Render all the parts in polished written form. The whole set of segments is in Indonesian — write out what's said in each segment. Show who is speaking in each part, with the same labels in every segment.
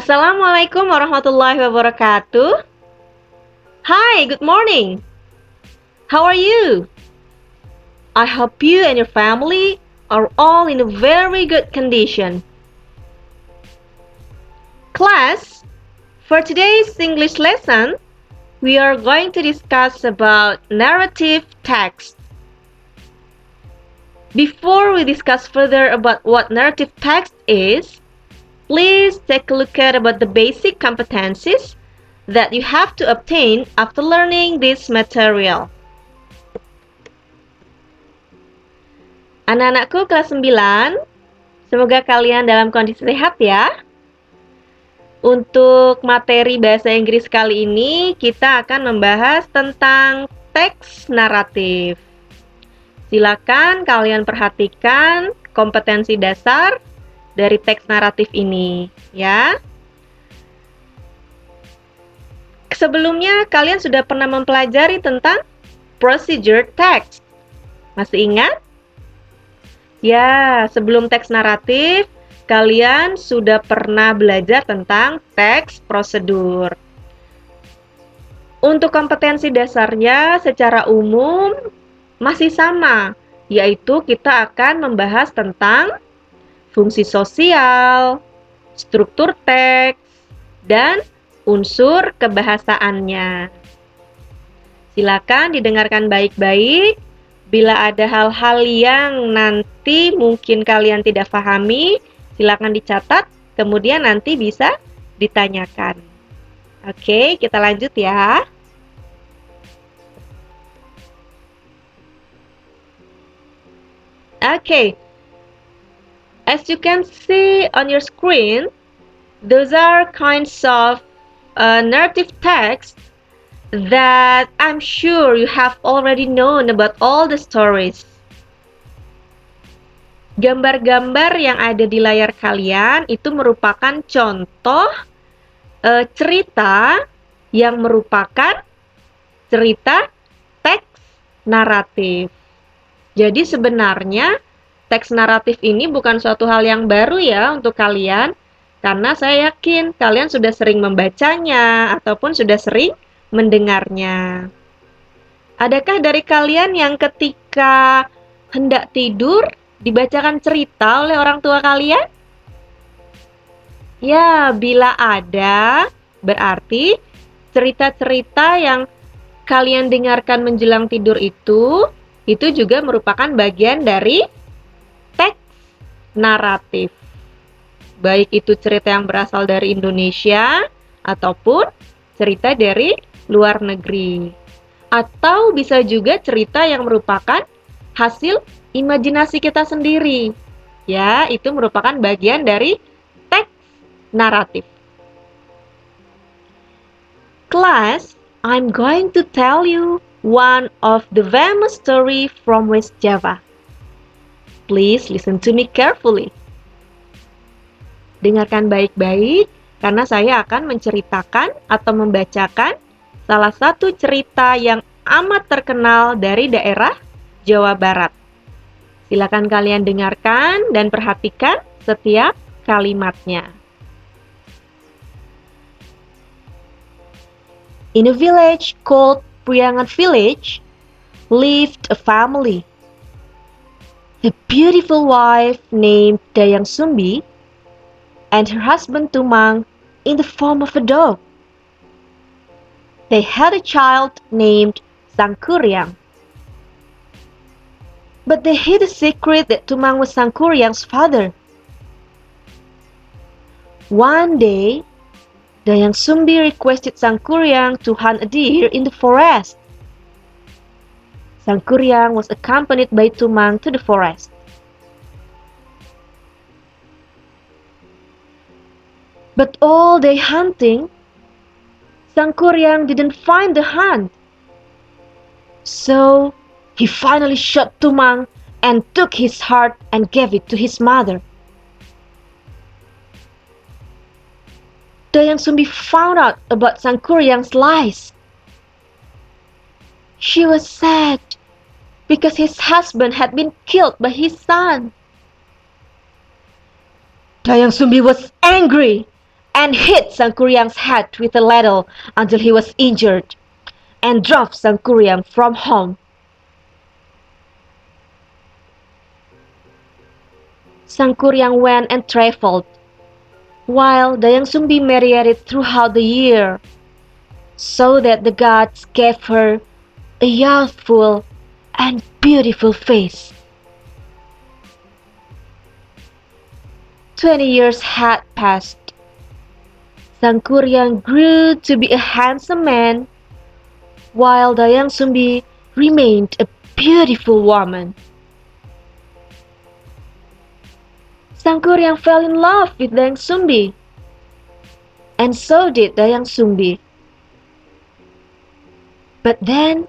Speaker 1: Assalamualaikum warahmatullahi wabarakatuh. Hi, good morning. How are you? I hope you and your family are all in a very good condition. Class, for today's English lesson, we are going to discuss about narrative text. Before we discuss further about what narrative text is, please take a look at about the basic competencies that you have to obtain after learning this material. Anak-anakku kelas 9, semoga kalian dalam kondisi sehat ya. Untuk materi bahasa Inggris kali ini, kita akan membahas tentang teks naratif. Silakan kalian perhatikan kompetensi dasar dari teks naratif ini, ya. Sebelumnya, kalian sudah pernah mempelajari tentang procedure text. Masih ingat? Ya, sebelum teks naratif, kalian sudah pernah belajar tentang teks prosedur. Untuk kompetensi dasarnya secara umum masih sama, yaitu kita akan membahas tentang fungsi sosial, struktur teks, dan unsur kebahasaannya. Silakan didengarkan baik-baik. Bila ada hal-hal yang nanti mungkin kalian tidak pahami, silakan dicatat, kemudian nanti bisa ditanyakan. Oke, kita lanjut ya. Okay, as you can see on your screen, those are kinds of narrative text that I'm sure you have already known about all the stories. Gambar-gambar yang ada di layar kalian itu merupakan contoh cerita yang merupakan cerita teks naratif. Jadi sebenarnya teks naratif ini bukan suatu hal yang baru ya untuk kalian, karena saya yakin kalian sudah sering membacanya ataupun sudah sering mendengarnya. Adakah dari kalian yang ketika hendak tidur dibacakan cerita oleh orang tua kalian? Ya, bila ada, berarti cerita-cerita yang kalian dengarkan menjelang tidur itu juga merupakan bagian dari teks naratif. Baik itu cerita yang berasal dari Indonesia ataupun cerita dari luar negeri. Atau bisa juga cerita yang merupakan hasil imajinasi kita sendiri. Ya, itu merupakan bagian dari teks naratif. Class, I'm going to tell you one of the famous story from West Java. Please listen to me carefully. Dengarkan baik-baik, karena saya akan menceritakan atau membacakan salah satu cerita yang amat terkenal dari daerah Jawa Barat. Silakan kalian dengarkan dan perhatikan setiap kalimatnya. In a village called Priangan Village lived a family. A beautiful wife named Dayang Sumbi and her husband Tumang in the form of a dog. They had a child named Sangkuriang. But they hid a secret that Tumang was Sangkuriang's father. One day, Dayang Sumbi requested Sangkuriang to hunt a deer in the forest. Sangkuriang was accompanied by Tumang to the forest. But all day hunting, Sangkuriang didn't find the hunt. So he finally shot Tumang and took his heart and gave it to his mother. Dayang Sumbi found out about Sangkuriang's lies. She was sad because his husband had been killed by his son. Dayang Sumbi was angry and hit Sangkuriang's head with a ladle until he was injured, and drove Sangkuriang from home. Sangkuriang went and traveled, while Dayang Sumbi married throughout the year, so that the gods gave her a youthful and beautiful face. 20 years had passed. Sangkuriang grew to be a handsome man, while Dayang Sumbi remained a beautiful woman. Sangkuriang fell in love with Dayang Sumbi, and so did Dayang Sumbi. But then,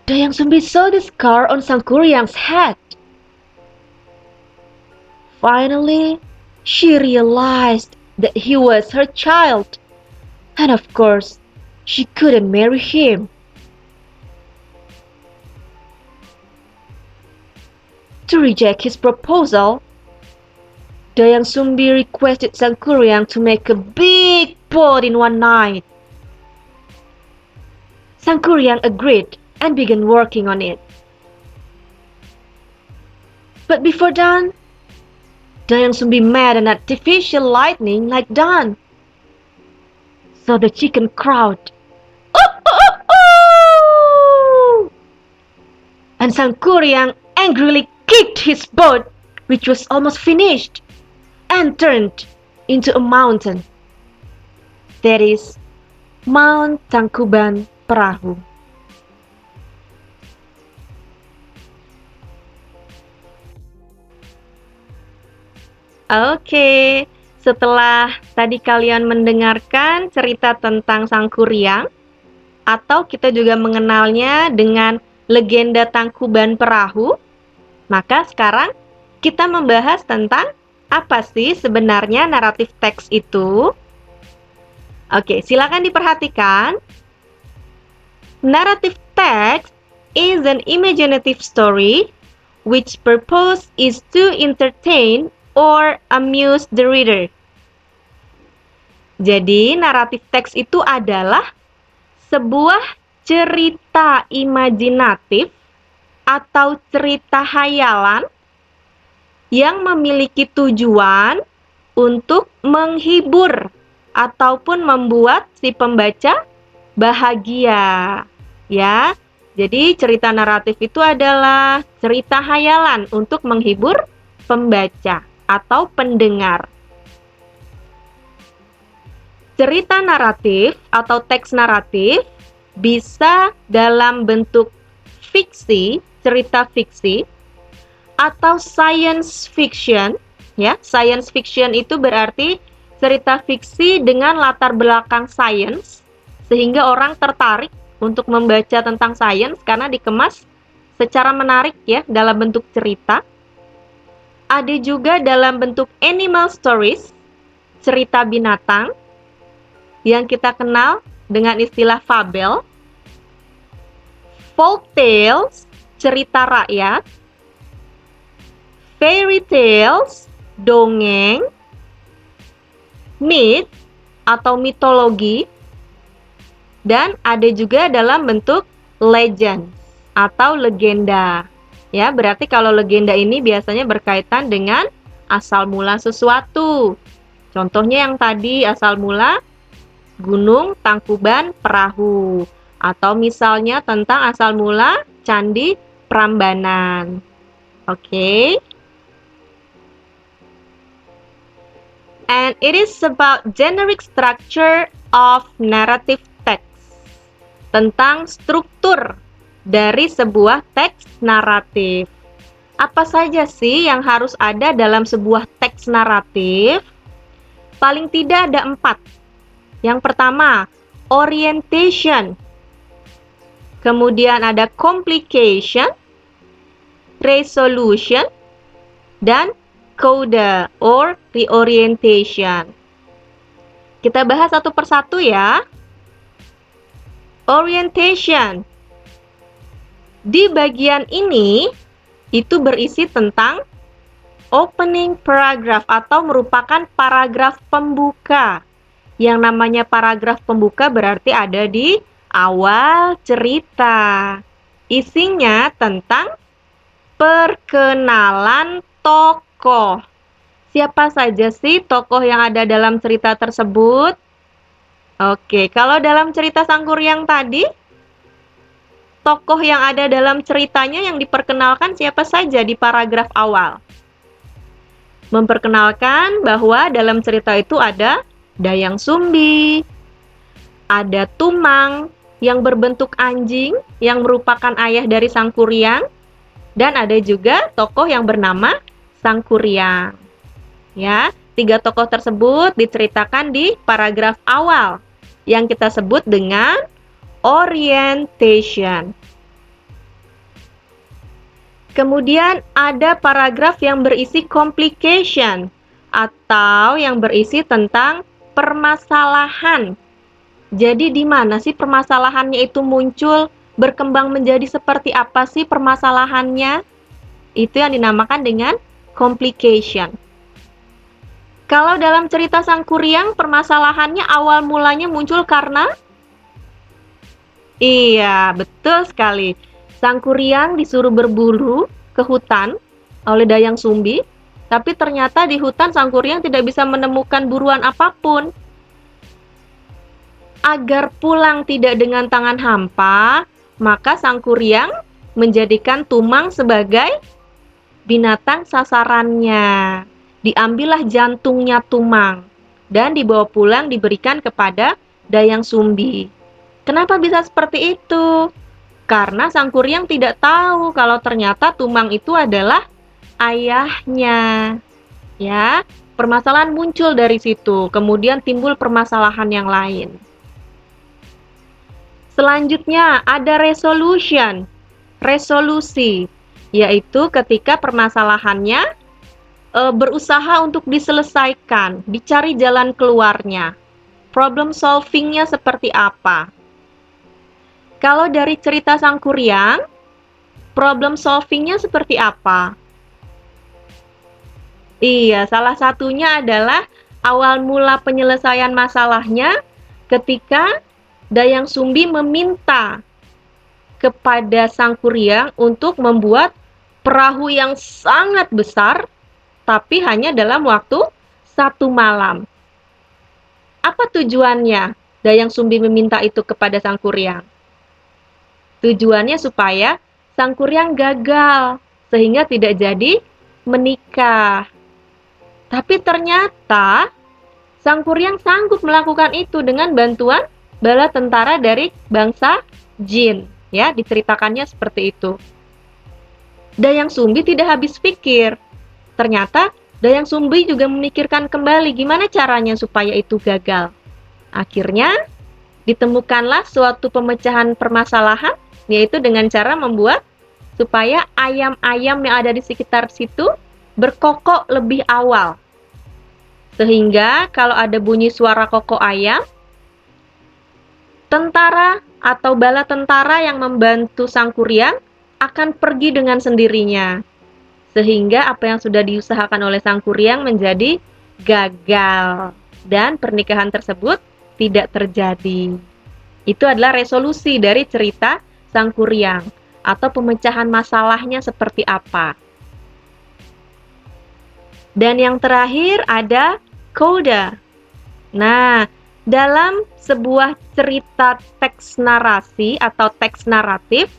Speaker 1: Dayang Sumbi saw the scar on Sangkuriang's head. Finally, she realized that he was her child, and of course, she couldn't marry him. To reject his proposal, Dayang Sumbi requested Sangkuriang to make a big pot in one night. Sangkuriang agreed and began working on it. But before dawn, Dayang Sumbi made an artificial lightning like dawn. So the chicken crowed, "Oh, oh, oh!" And Sangkuriang angrily kicked his boat, which was almost finished, and turned into a mountain. That is Mount Tangkuban Perahu. Oke, setelah tadi kalian mendengarkan cerita tentang Sangkuriang, atau kita juga mengenalnya dengan legenda Tangkuban Perahu, maka sekarang kita membahas tentang apa sih sebenarnya naratif teks itu. Oke, silakan diperhatikan. Narrative text is an imaginative story which purpose is to entertain or amuse the reader. Jadi, naratif teks itu adalah sebuah cerita imajinatif atau cerita hayalan yang memiliki tujuan untuk menghibur ataupun membuat si pembaca bahagia. Ya, jadi cerita naratif itu adalah cerita hayalan untuk menghibur pembaca atau pendengar. Cerita naratif atau teks naratif bisa dalam bentuk fiksi, cerita fiksi, atau science fiction. Ya, science fiction itu berarti cerita fiksi dengan latar belakang sains, sehingga orang tertarik untuk membaca tentang sains karena dikemas secara menarik ya dalam bentuk cerita. Ada juga dalam bentuk animal stories, cerita binatang, yang kita kenal dengan istilah fabel, folk tales, cerita rakyat, fairy tales, dongeng, myth atau mitologi, dan ada juga dalam bentuk legend atau legenda. Ya, berarti kalau legenda ini biasanya berkaitan dengan asal mula sesuatu. Contohnya yang tadi asal mula Gunung Tangkuban Perahu, atau misalnya tentang asal mula Candi Prambanan. Oke. And it is about generic structure of narrative text. Tentang struktur dari sebuah teks naratif. Apa saja sih yang harus ada dalam sebuah teks naratif? Paling tidak ada 4. Yang pertama, orientation. Kemudian ada complication, resolution, dan coda or reorientation. Kita bahas satu persatu ya. Orientation. Di bagian ini itu berisi tentang opening paragraph atau merupakan paragraf pembuka. Yang namanya paragraf pembuka berarti ada di awal cerita. Isinya tentang perkenalan tokoh. Siapa saja sih tokoh yang ada dalam cerita tersebut? Oke, kalau dalam cerita Sangkuriang tadi, tokoh yang ada dalam ceritanya yang diperkenalkan siapa saja di paragraf awal? Memperkenalkan bahwa dalam cerita itu ada Dayang Sumbi, ada Tumang yang berbentuk anjing yang merupakan ayah dari Sangkuriang, dan ada juga tokoh yang bernama Sangkuriang. Ya, 3 tokoh tersebut diceritakan di paragraf awal yang kita sebut dengan orientation. Kemudian ada paragraf yang berisi complication atau yang berisi tentang permasalahan. Jadi di mana sih permasalahannya itu muncul, berkembang menjadi seperti apa sih permasalahannya? Itu yang dinamakan dengan complication. Kalau dalam cerita Sangkuriang, permasalahannya awal mulanya muncul karena? Iya, betul sekali. Sangkuriang disuruh berburu ke hutan oleh Dayang Sumbi, tapi ternyata di hutan Sangkuriang tidak bisa menemukan buruan apapun. Agar pulang tidak dengan tangan hampa, maka Sangkuriang menjadikan Tumang sebagai binatang sasarannya. Diambillah jantungnya Tumang dan dibawa pulang diberikan kepada Dayang Sumbi. Kenapa bisa seperti itu? Karena Sangkuriang tidak tahu kalau ternyata Tumang itu adalah ayahnya. Ya, permasalahan muncul dari situ, kemudian timbul permasalahan yang lain. Selanjutnya ada resolusi, yaitu ketika permasalahannya berusaha untuk diselesaikan, dicari jalan keluarnya. Problem solvingnya seperti apa? Kalau dari cerita Sangkuriang, problem solvingnya seperti apa? Iya, salah satunya adalah awal mula penyelesaian masalahnya ketika Dayang Sumbi meminta kepada Sangkuriang untuk membuat perahu yang sangat besar tapi hanya dalam waktu 1 malam. Apa tujuannya Dayang Sumbi meminta itu kepada Sangkuriang? Tujuannya supaya Sangkuriang gagal, sehingga tidak jadi menikah. Tapi ternyata Sangkuriang sanggup melakukan itu dengan bantuan bala tentara dari bangsa jin. Ya, diceritakannya seperti itu. Dayang Sumbi tidak habis pikir. Ternyata Dayang Sumbi juga memikirkan kembali gimana caranya supaya itu gagal. Akhirnya ditemukanlah suatu pemecahan permasalahan, yaitu dengan cara membuat supaya ayam-ayam yang ada di sekitar situ berkokok lebih awal. Sehingga kalau ada bunyi suara kokok ayam, tentara atau bala tentara yang membantu Sangkuriang akan pergi dengan sendirinya. Sehingga apa yang sudah diusahakan oleh Sangkuriang menjadi gagal dan pernikahan tersebut tidak terjadi. Itu adalah resolusi dari cerita Sangkuriang atau pemecahan masalahnya seperti apa. Dan yang terakhir ada coda. Nah, dalam sebuah cerita teks narasi atau teks naratif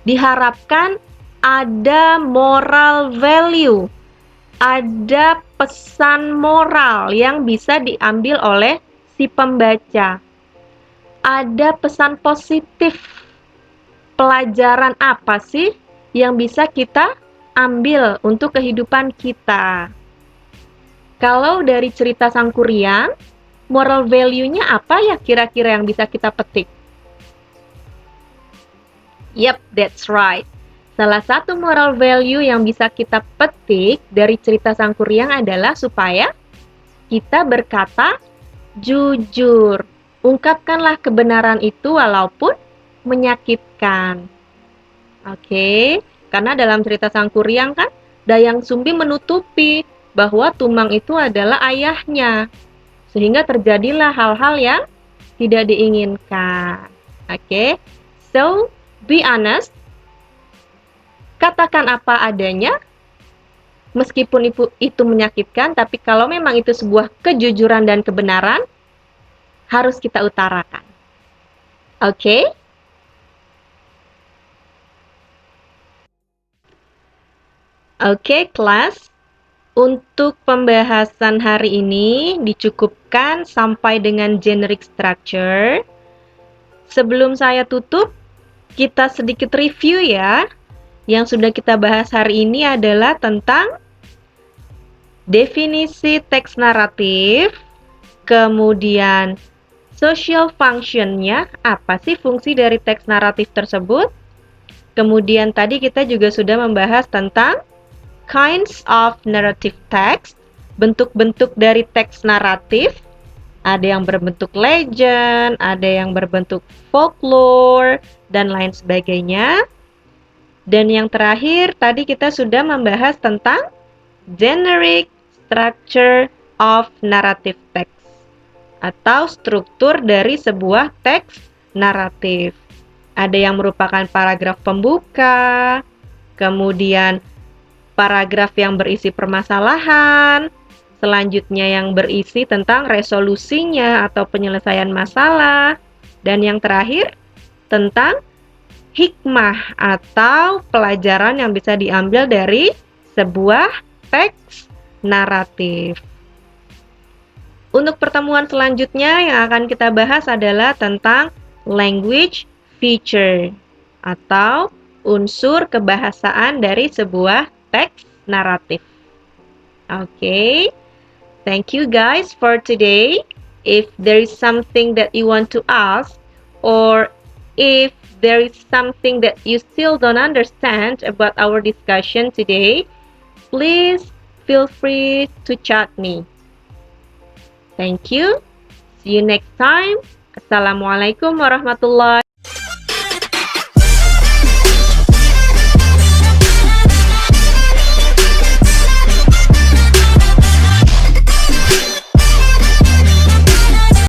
Speaker 1: diharapkan ada moral value, ada pesan moral yang bisa diambil oleh si pembaca. Ada pesan positif. Pelajaran apa sih yang bisa kita ambil untuk kehidupan kita? Kalau dari cerita Sangkuriang, moral value-nya apa ya kira-kira yang bisa kita petik? Yep, that's right. Salah satu moral value yang bisa kita petik dari cerita Sangkuriang adalah supaya kita berkata jujur. Ungkapkanlah kebenaran itu walaupun menyakitkan. Oke, karena dalam cerita Sangkuriang kan Dayang Sumbi menutupi bahwa Tumang itu adalah ayahnya, sehingga terjadilah hal-hal yang tidak diinginkan. Oke, so be honest, katakan apa adanya, meskipun itu menyakitkan, tapi kalau memang itu sebuah kejujuran dan kebenaran, harus kita utarakan. Oke? Oke, kelas. Untuk pembahasan hari ini dicukupkan sampai dengan generic structure. Sebelum saya tutup, kita sedikit review ya. Yang sudah kita bahas hari ini adalah tentang definisi teks naratif, kemudian social function-nya, apa sih fungsi dari teks naratif tersebut. Kemudian tadi kita juga sudah membahas tentang kinds of narrative text, bentuk-bentuk dari teks naratif. Ada yang berbentuk legend, ada yang berbentuk folklore, dan lain sebagainya. Dan yang terakhir, tadi kita sudah membahas tentang generic structure of narrative text, atau struktur dari sebuah teks naratif. Ada yang merupakan paragraf pembuka, kemudian paragraf yang berisi permasalahan, selanjutnya yang berisi tentang resolusinya atau penyelesaian masalah, dan yang terakhir tentang hikmah atau pelajaran yang bisa diambil dari sebuah teks naratif. Untuk pertemuan selanjutnya yang akan kita bahas adalah tentang language feature atau unsur kebahasaan dari sebuah teks naratif. Okay, thank you guys for today. If there is something that you want to ask, or if there is something that you still don't understand about our discussion today, please feel free to chat me. Thank you. See you next time. Assalamualaikum warahmatullahi